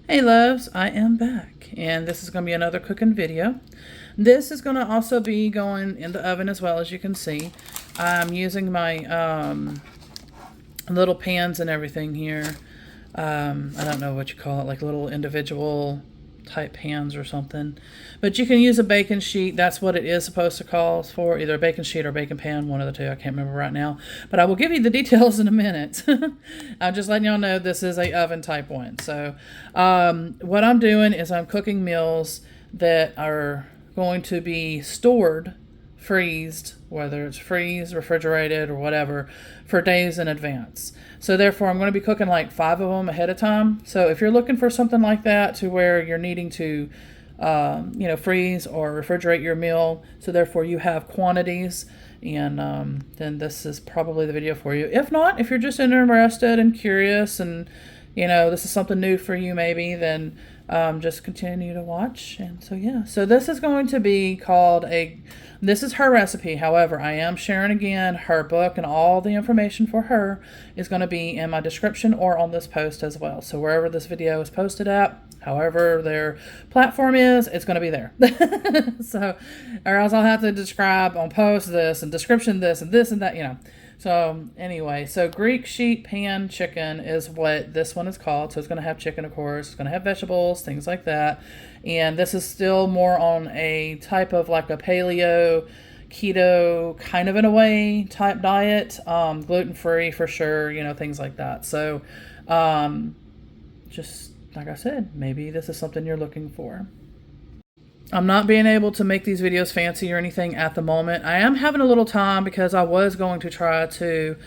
Hey loves, I am back and this is going to be another cooking video. This is going to also be going in the oven as well, as you can see. I'm using my little pans and everything here. I don't know what you call it, like little individual type pans or something. But you can use a baking sheet. That's what it is supposed to call for, either a baking sheet or a baking pan, one of the two. I can't remember right now. But I will give you the details in a minute. I'm just letting y'all know this is a oven type one. So what I'm doing is I'm cooking meals that are going to be stored, freezed, whether it's freeze, refrigerated, or whatever, for days in advance. So therefore, I'm going to be cooking like 5 of them ahead of time. So if you're looking for something like that to where you're needing to, freeze or refrigerate your meal, so therefore you have quantities, and then this is probably the video for you. If not, if you're just interested and curious and, this is something new for you maybe, then just continue to watch. And so, yeah. So this is going to be called this is her recipe. However, I am sharing again her book, and all the information for her is going to be in my description or on this post as well. So wherever this video is posted at, however their platform is, it's going to be there. So, or else I'll have to describe on post this and description this and this and that, So anyway, so Greek sheet pan chicken is what this one is called. So it's going to have chicken, of course. It's going to have vegetables, things like that. And this is still more on a type of like a paleo, keto, kind of in a way type diet. Gluten-free for sure, things like that. So just like I said, maybe this is something you're looking for. I'm not being able to make these videos fancy or anything at the moment. I am having a little time because I was going to try to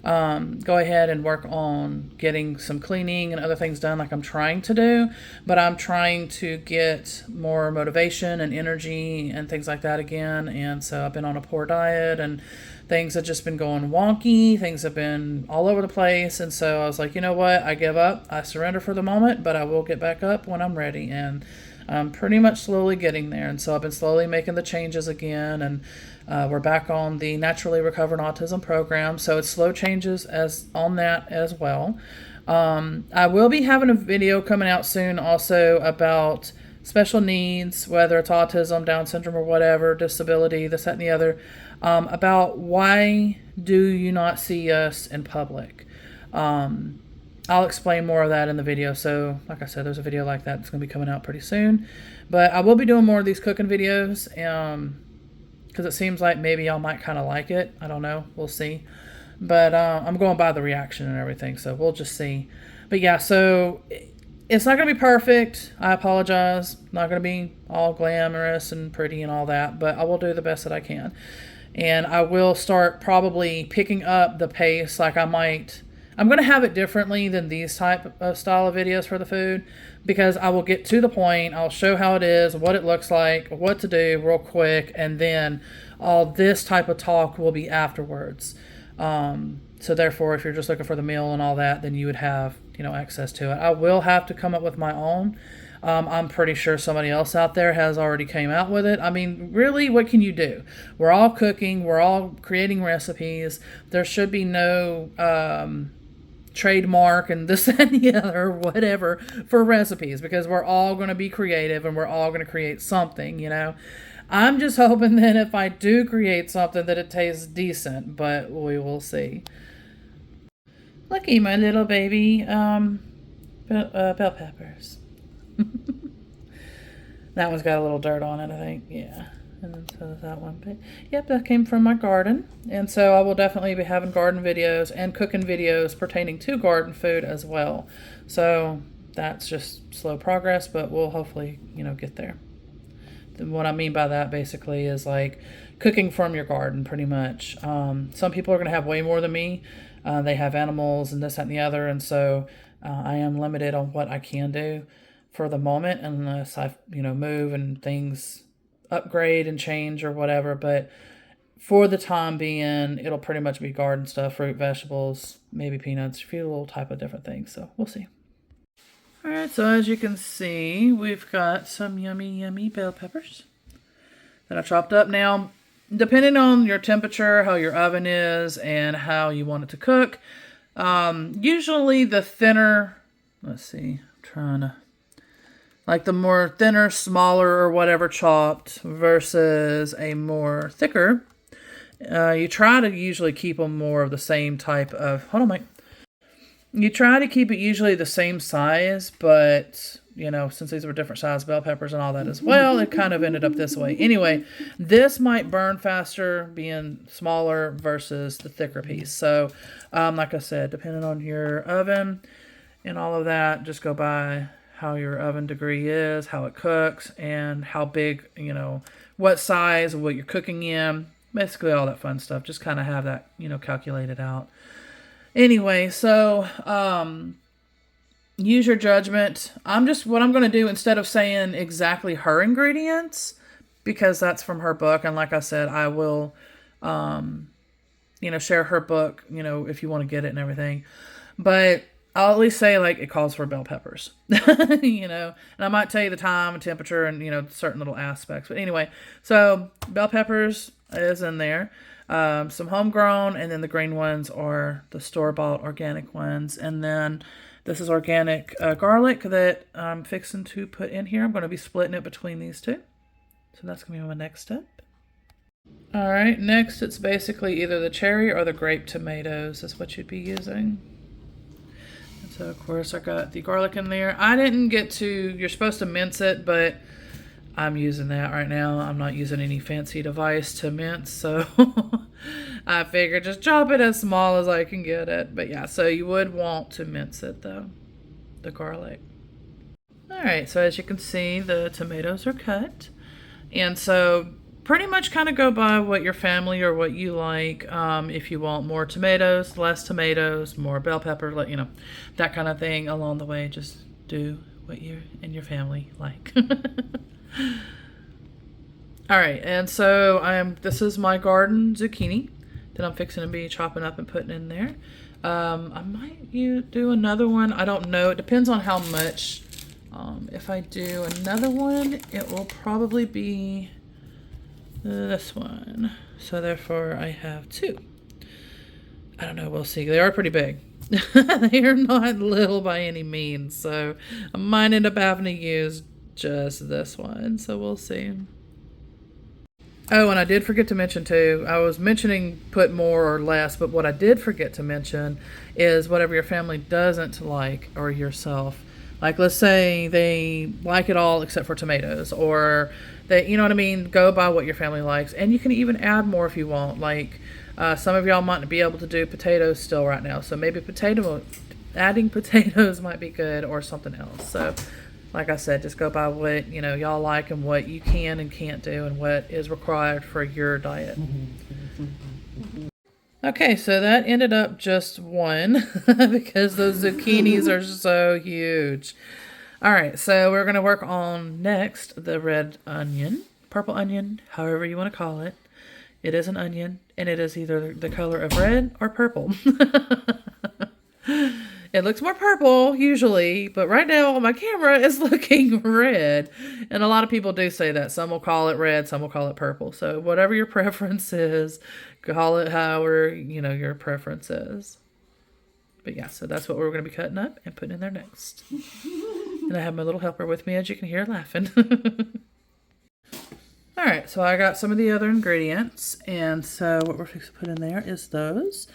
go ahead and work on getting some cleaning and other things done like I'm trying to do. But I'm trying to get more motivation and energy and things like that again. And so I've been on a poor diet and things have just been going wonky. Things have been all over the place. And so I was like, you know what? I give up. I surrender for the moment, but I will get back up when I'm ready. And I'm pretty much slowly getting there. And so I've been slowly making the changes again. And we're back on the Naturally Recovered Autism program. So it's slow changes on that as well. I will be having a video coming out soon also about special needs, whether it's autism, Down syndrome, or whatever, disability, this, that, and the other, about why do you not see us in public. I'll explain more of that in the video. So, like I said, there's a video like that that's going to be coming out pretty soon. But I will be doing more of these cooking videos because it seems like maybe y'all might kind of like it. I don't know. We'll see. But I'm going by the reaction and everything, so we'll just see. But yeah, so it's not going to be perfect. I apologize. Not going to be all glamorous and pretty and all that, but I will do the best that I can. And I will start probably picking up the pace. Like I'm going to have it differently than these type of style of videos for the food, because I will get to the point. I'll show how it is, what it looks like, what to do real quick, and then all this type of talk will be afterwards. So therefore, if you're just looking for the meal and all that, then you would have, access to it. I will have to come up with my own. I'm pretty sure somebody else out there has already came out with it. I mean, really, what can you do? We're all cooking. We're all creating recipes. There should be no trademark and this and the other, or whatever, for recipes, because we're all going to be creative and we're all going to create something, I'm just hoping that if I do create something that it tastes decent, but we will see. Lucky my little baby bell peppers. That one's got a little dirt on it, I think. Yeah. And then so does that one. But yep, that came from my garden. And so I will definitely be having garden videos and cooking videos pertaining to garden food as well. So that's just slow progress, but we'll hopefully, get there. And what I mean by that basically is like cooking from your garden, pretty much. Some people are going to have way more than me. They have animals and this, that, and the other. And so I am limited on what I can do for the moment, unless I, move and things upgrade and change or whatever. But for the time being, it'll pretty much be garden stuff, fruit, vegetables, maybe peanuts, a few little type of different things. So we'll see. All right, so as you can see, we've got some yummy, yummy bell peppers that I chopped up. Now, depending on your temperature, how your oven is, and how you want it to cook, usually the thinner, let's see, I'm trying to like the more thinner, smaller, or whatever chopped versus a more thicker. You try to usually keep them more of the same type of, hold on, Mike. You try to keep it usually the same size, but, you know, since these were different size bell peppers and all that as well, it kind of ended up this way. Anyway, this might burn faster being smaller versus the thicker piece. So, like I said, depending on your oven and all of that, just go by how your oven degree is, how it cooks, and how big, you know, what size, what you're cooking in. Basically all that fun stuff. Just kind of have that, you know, calculated out. Anyway, so use your judgment. What I'm going to do, instead of saying exactly her ingredients, because that's from her book, and like I said, I will, you know, share her book, you know, if you want to get it and everything. But I'll at least say, like, it calls for bell peppers, you know, and I might tell you the time and temperature and, you know, certain little aspects. But anyway, so bell peppers is in there. Some homegrown, and then the green ones are the store-bought organic ones. And then this is organic garlic that I'm fixing to put in here. I'm going to be splitting it between these two. So that's going to be my next step. All right, next it's basically either the cherry or the grape tomatoes is what you'd be using. And so, of course, I got the garlic in there. I didn't get to, you're supposed to mince it, but I'm using that right now. I'm not using any fancy device to mince, so I figured just chop it as small as I can get it. But yeah, so you would want to mince it though, the garlic. All right, so as you can see, the tomatoes are cut. And so pretty much kind of go by what your family or what you like. If you want more tomatoes, less tomatoes, more bell pepper, you know, that kind of thing along the way. Just do what you and your family like. All right, and so this is my garden zucchini that I'm fixing to be chopping up and putting in there. I might do another one. I don't know. It depends on how much. If I do another one, it will probably be this one. So therefore I have two. I don't know. We'll see. They are pretty big. They are not little by any means. So I might end up having to use just this one, so we'll see. Oh, and I did forget to mention too, I was mentioning put more or less, but what I did forget to mention is whatever your family doesn't like, or yourself. Like, let's say they like it all except for tomatoes, or they, you know what I mean, go by what your family likes. And you can even add more if you want. Like, some of y'all might be able to do potatoes still right now, so maybe adding potatoes might be good, or something else. So like I said, just go by what, you know, y'all like and what you can and can't do and what is required for your diet. Okay, so that ended up just one because those zucchinis are so huge. All right, so we're going to work on next the red onion, purple onion, however you want to call it. It is an onion, and it is either the color of red or purple. It looks more purple usually, but right now on my camera it's looking red. And a lot of people do say that. Some will call it red, some will call it purple. So whatever your preference is, call it however, you know, your preference is. But yeah, so that's what we're going to be cutting up and putting in there next. And I have my little helper with me, as you can hear, laughing. All right, so I got some of the other ingredients. And so what we're fixing to put in there is those.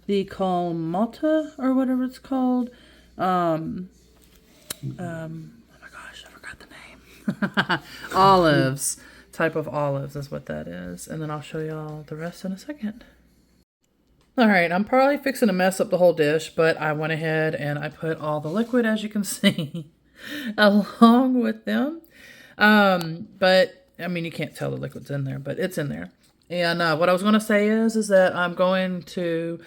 The Kalmata, or whatever it's called. Oh my gosh, I forgot the name. Olives. Type of olives is what that is. And then I'll show y'all the rest in a second. All right, I'm probably fixing to mess up the whole dish, but I went ahead and I put all the liquid, as you can see, along with them. But, I mean, you can't tell the liquid's in there, but it's in there. And what I was going to say is that I'm going to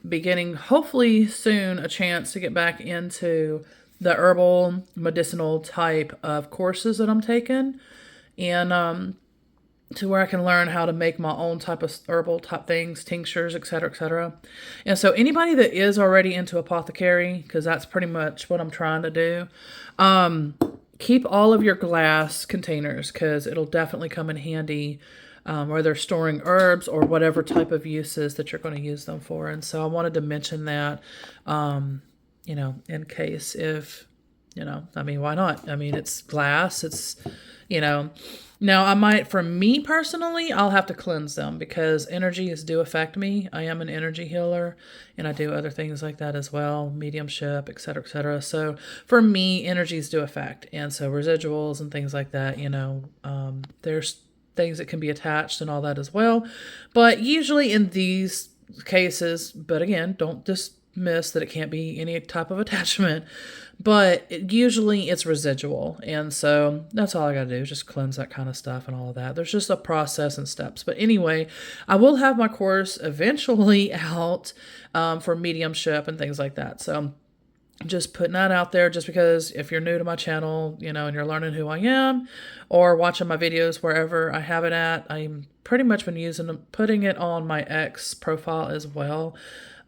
be getting, hopefully soon, a chance to get back into the herbal medicinal type of courses that I'm taking, and to where I can learn how to make my own type of herbal type things, tinctures, etc., etc. And so anybody that is already into apothecary, because that's pretty much what I'm trying to do, keep all of your glass containers, because it'll definitely come in handy where they're storing herbs or whatever type of uses that you're going to use them for. And so I wanted to mention that, you know, in case if I mean, why not? I mean, it's glass. It's, you know, now I might, for me personally, I'll have to cleanse them because energies do affect me. I am an energy healer and I do other things like that as well, mediumship, et cetera, et cetera. So for me, energies do affect. And so residuals and things like that, there's things that can be attached and all that as well. But usually in these cases, but again, don't dismiss that it can't be any type of attachment, but usually it's residual. And so that's all I got to do, just cleanse that kind of stuff and all of that. There's just a process and steps. But anyway, I will have my course eventually out for mediumship and things like that. So just putting that out there, just because if you're new to my channel, and you're learning who I am or watching my videos wherever I have it at, I'm pretty much been putting it on my X profile as well.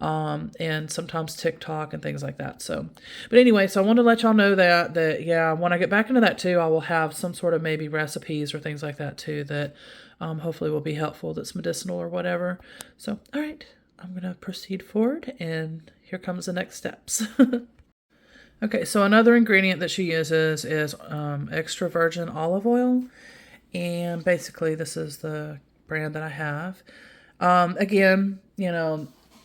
And sometimes TikTok and things like that. So, but anyway, so I wanted to let y'all know that yeah, when I get back into that too, I will have some sort of maybe recipes or things like that too, that, hopefully will be helpful. That's medicinal or whatever. So, all right, I'm going to proceed forward and here comes the next steps. Okay. So another ingredient that she uses is, extra virgin olive oil. And basically this is the brand that I have. Again,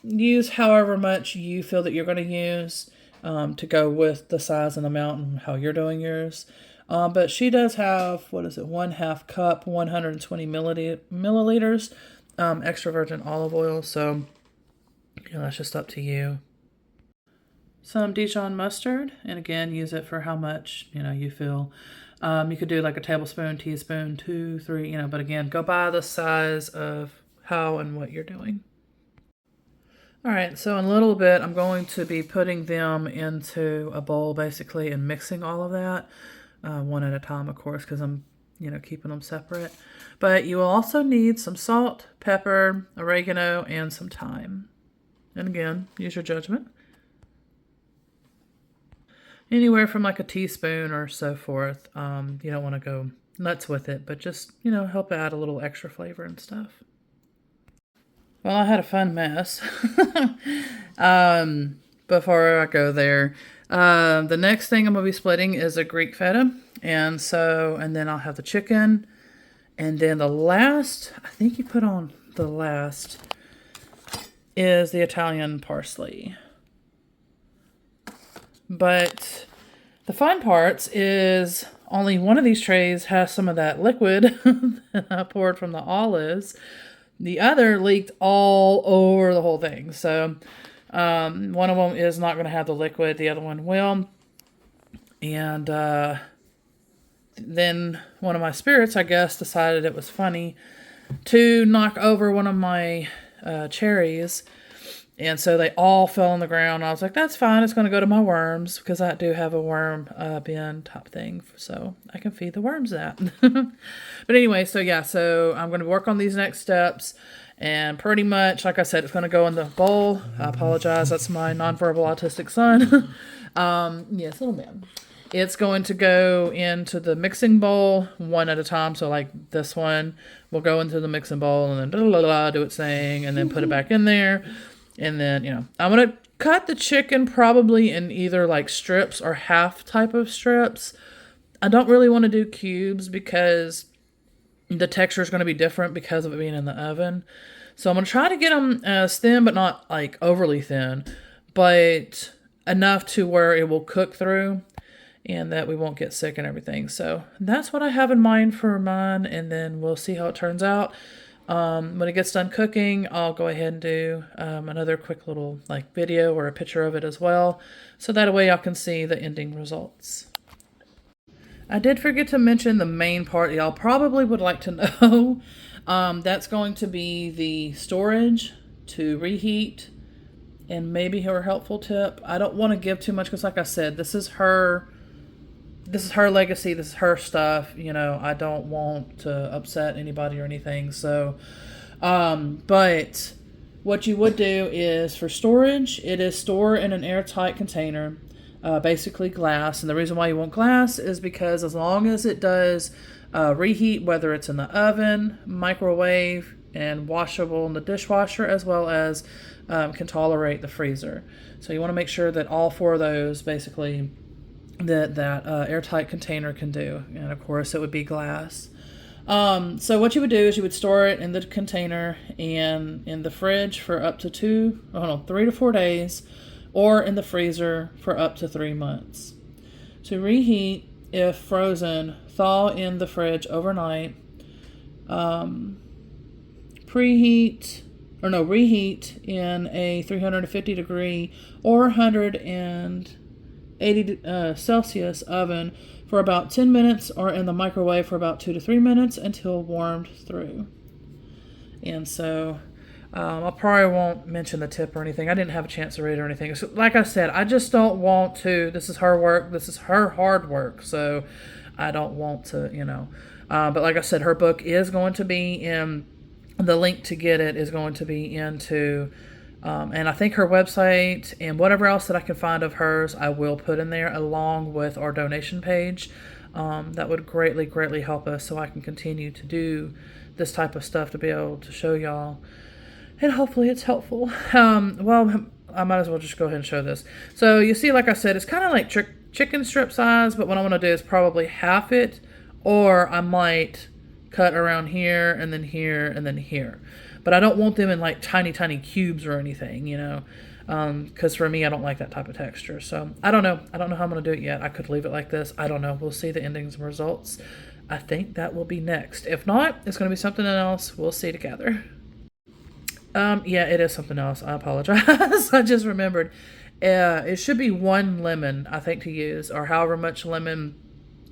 use however much you feel that you're going to use to go with the size and amount and how you're doing yours. But she does have, 1/2 cup, 120 milliliters extra virgin olive oil. So, that's just up to you. Some Dijon mustard, and again, use it for how much, you feel. You could do like a tablespoon, teaspoon, 2, 3, but again, go by the size of how and what you're doing. All right, so in a little bit, I'm going to be putting them into a bowl, basically, and mixing all of that, one at a time, of course, because I'm, keeping them separate. But you will also need some salt, pepper, oregano, and some thyme. And again, use your judgment. Anywhere from like a teaspoon or so forth. You don't want to go nuts with it, but just, help add a little extra flavor and stuff. Well, I had a fun mess. Before I go there, the next thing I'm going to be splitting is a Greek feta. And then I'll have the chicken. And then the last, I think you put on the last, is the Italian parsley. But the fun parts is only one of these trays has some of that liquid that I poured from the olives. The other leaked all over the whole thing. So one of them is not going to have the liquid. The other one will. And then one of my spirits, I guess, decided it was funny to knock over one of my cherries. And so they all fell on the ground. I was like, that's fine. It's going to go to my worms because I do have a worm bin type thing. So I can feed the worms that. But anyway, so yeah, so I'm going to work on these next steps. And pretty much, like I said, it's going to go in the bowl. I apologize. That's my nonverbal autistic son. Yes, little man. It's going to go into the mixing bowl one at a time. So like this one will go into the mixing bowl and then do its thing and then put it back in there. And then, I'm going to cut the chicken probably in either like strips or half type of strips. I don't really want to do cubes because the texture is going to be different because of it being in the oven. So I'm going to try to get them as thin, but not like overly thin, but enough to where it will cook through and that we won't get sick and everything. So that's what I have in mind for mine. And then we'll see how it turns out. When it gets done cooking, I'll go ahead and do another quick little like video or a picture of it as well. So that way y'all can see the ending results. I did forget to mention the main part y'all probably would like to know. That's going to be the storage to reheat and maybe her helpful tip. I don't want to give too much because like I said, this is her legacy. This is her stuff. I don't want to upset anybody or anything. So, but what you would do is for storage, it is store in an airtight container, basically glass. And the reason why you want glass is because as long as it does reheat, whether it's in the oven, microwave, and washable in the dishwasher, as well as can tolerate the freezer. So you want to make sure that all 4 of those basically that airtight container can do. And of course, it would be glass. So what you would do is you would store it in the container and in the fridge for up to 3 to 4 days, or in the freezer for up to 3 months. To reheat, if frozen, thaw in the fridge overnight. Reheat in a 350 degree or 180 Celsius oven for about 10 minutes, or in the microwave for about 2 to 3 minutes until warmed through. And so I probably won't mention the tip or anything. I didn't have a chance to read or anything. So, like I said, I just don't want to. This is her work. This is her hard work. So I don't want to, But like I said, her book is going to be in, the link to get it is going to be into, and I think her website and whatever else that I can find of hers, I will put in there along with our donation page. That would greatly, greatly help us so I can continue to do this type of stuff to be able to show y'all. And hopefully it's helpful. Well, I might as well just go ahead and show this. So you see, like I said, it's kind of like chicken strip size, but what I want to do is probably half it, or I might cut around here and then here and then here. But I don't want them in like tiny, tiny cubes or anything, because for me, I don't like that type of texture. So I don't know. I don't know how I'm going to do it yet. I could leave it like this. I don't know. We'll see the endings and results. I think that will be next. If not, it's going to be something else. We'll see together. Yeah, it is something else. I apologize. I just remembered. It should be 1 lemon, I think, to use, or however much lemon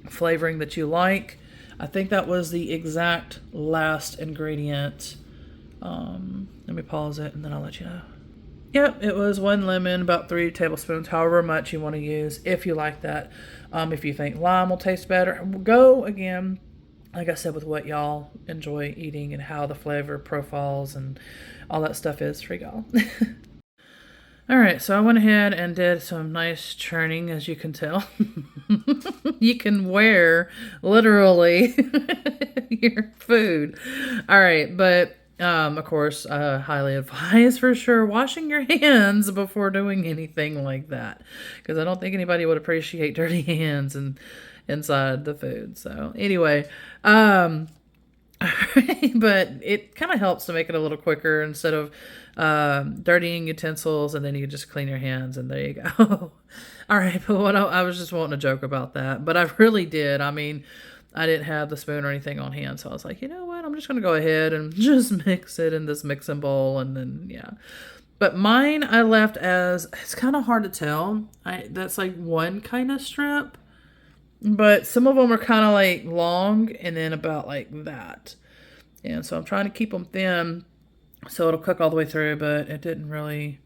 flavoring that you like. I think that was the exact last ingredient. Let me pause it and then I'll let you know. Yep, it was 1 lemon, about 3 tablespoons, however much you want to use, if you like that. If you think lime will taste better, go again, like I said, with what y'all enjoy eating and how the flavor profiles and all that stuff is for y'all. All right, so I went ahead and did some nice churning, as you can tell. You can wear, literally, your food. All right, but of course, highly advise for sure washing your hands before doing anything like that, because I don't think anybody would appreciate dirty hands inside the food. So anyway, but it kind of helps to make it a little quicker instead of dirtying utensils, and then you just clean your hands and there you go. All right, but what I was just wanting to joke about that, but I really did. I mean, I didn't have the spoon or anything on hand, so I was like, you know what? I'm just going to go ahead and just mix it in this mixing bowl, and then, yeah. But mine I left as, it's kind of hard to tell. That's like one kind of strip. But some of them are kind of like long and then about like that. And so I'm trying to keep them thin so it'll cook all the way through, but it didn't really,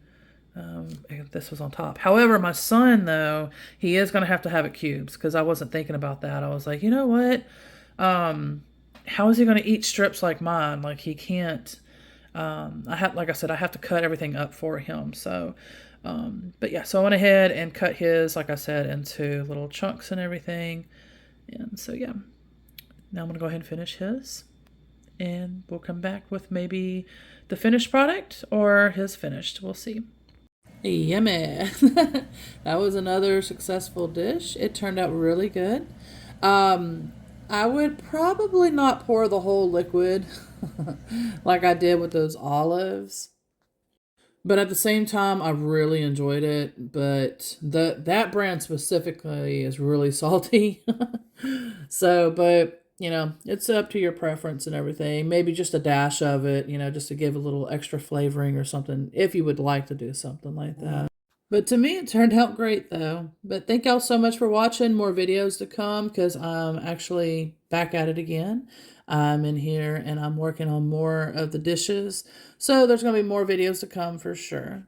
this was on top. However, my son, though, he is going to have it cubes, because I wasn't thinking about that. I was like, you know what? How is he going to eat strips like mine? Like, he can't, like I said, I have to cut everything up for him. So, but yeah, so I went ahead and cut his, like I said, into little chunks and everything. And so, yeah, now I'm going to go ahead and finish his, and we'll come back with maybe the finished product or his finished. We'll see. Yummy. That was another successful dish. It turned out really good. I would probably not pour the whole liquid like I did with those olives. But at the same time, I really enjoyed it. But that brand specifically is really salty. So, but, it's up to your preference and everything. Maybe just a dash of it, just to give a little extra flavoring or something, if you would like to do something like that. But to me, it turned out great, though. But thank y'all so much for watching. More videos to come, because I'm actually back at it again. I'm in here and I'm working on more of the dishes. So there's going to be more videos to come for sure.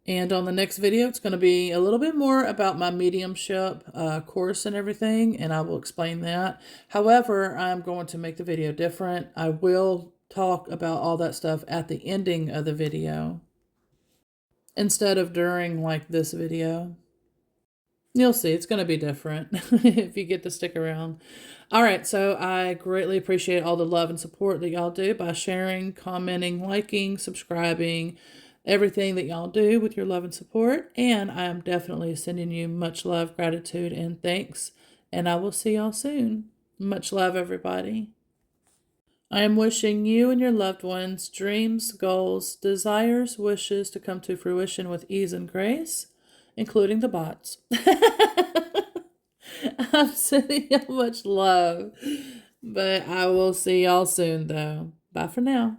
And on the next video, it's going to be a little bit more about my mediumship course and everything, and I will explain that. However, I'm going to make the video different. I will talk about all that stuff at the ending of the video instead of during, like, this video. You'll see, it's going to be different if you get to stick around. All right, so I greatly appreciate all the love and support that y'all do by sharing, commenting, liking, subscribing. everything that y'all do with your love and support. And I am definitely sending you much love, gratitude, and thanks. And I will see y'all soon. Much love, everybody. I am wishing you and your loved ones dreams, goals, desires, wishes to come to fruition with ease and grace, including the bots. I'm sending you much love. But I will see y'all soon, though. Bye for now.